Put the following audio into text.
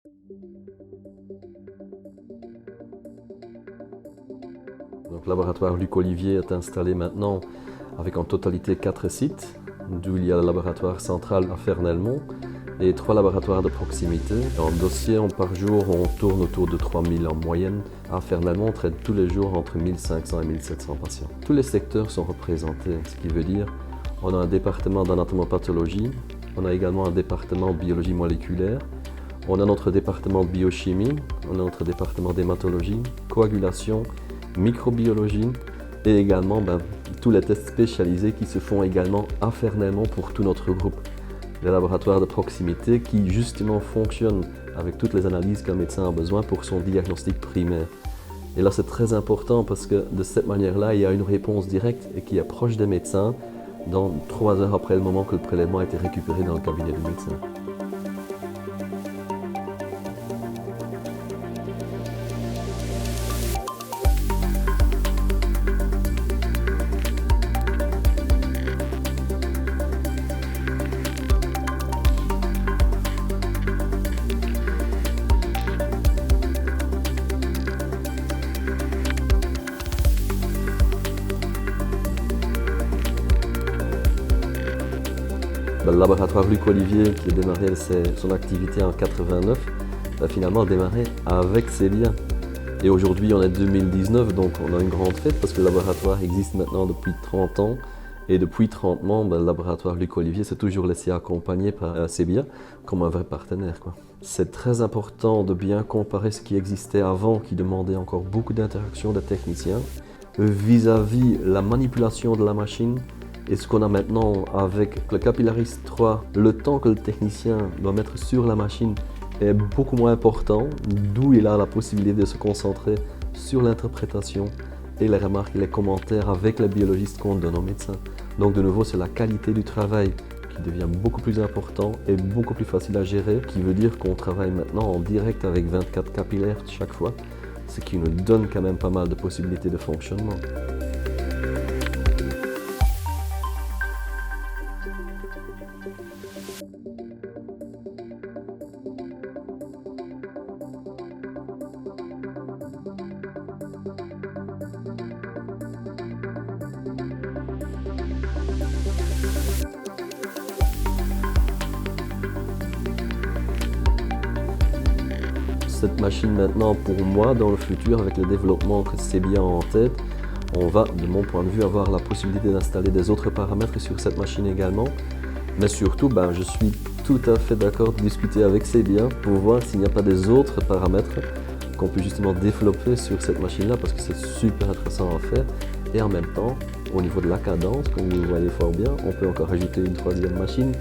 Donc, le laboratoire Luc Olivier est installé maintenant avec en totalité 4 sites, d'où il y a le laboratoire central à Fernelmont et 3 laboratoires de proximité. En dossier, par jour, on tourne autour de 3000 en moyenne. À Fernelmont, on traite tous les jours entre 1500 et 1700 patients. Tous les secteurs sont représentés, ce qui veut dire on a un département d'anatomopathologie, on a également un département de biologie moléculaire, on a notre département de biochimie, on a notre département d'hématologie, coagulation, microbiologie et également tous les tests spécialisés qui se font également à Fernelmont pour tout notre groupe. Les laboratoires de proximité qui justement fonctionnent avec toutes les analyses qu'un médecin a besoin pour son diagnostic primaire. Et là c'est très important parce que de cette manière-là, il y a une réponse directe et qui est proche des médecins dans 3 heures après le moment que le prélèvement a été récupéré dans le cabinet du médecin. Le laboratoire Luc Olivier, qui a démarré son activité en 89, a finalement démarré avec Sebia. Et aujourd'hui, on est 2019, donc on a une grande fête parce que le laboratoire existe maintenant depuis 30 ans. Et depuis 30 ans, le laboratoire Luc Olivier s'est toujours laissé accompagner par Sebia comme un vrai partenaire, quoi. C'est très important de bien comparer ce qui existait avant, qui demandait encore beaucoup d'interaction des techniciens, vis-à-vis la manipulation de la machine. Et ce qu'on a maintenant avec le Capillaris 3, le temps que le technicien doit mettre sur la machine est beaucoup moins important, d'où il a la possibilité de se concentrer sur l'interprétation et les remarques et les commentaires avec les biologistes qu'on donne aux médecins. Donc de nouveau, c'est la qualité du travail qui devient beaucoup plus important et beaucoup plus facile à gérer, qui veut dire qu'on travaille maintenant en direct avec 24 capillaires chaque fois, ce qui nous donne quand même pas mal de possibilités de fonctionnement. Cette machine maintenant, pour moi, dans le futur, avec le développement que Sebia a en tête, on va, de mon point de vue, avoir la possibilité d'installer des autres paramètres sur cette machine également. Mais surtout, je suis tout à fait d'accord de discuter avec Sebia pour voir s'il n'y a pas des autres paramètres qu'on peut justement développer sur cette machine-là, parce que c'est super intéressant à faire. Et en même temps, au niveau de la cadence, comme vous le voyez fort bien, on peut encore ajouter une 3e machine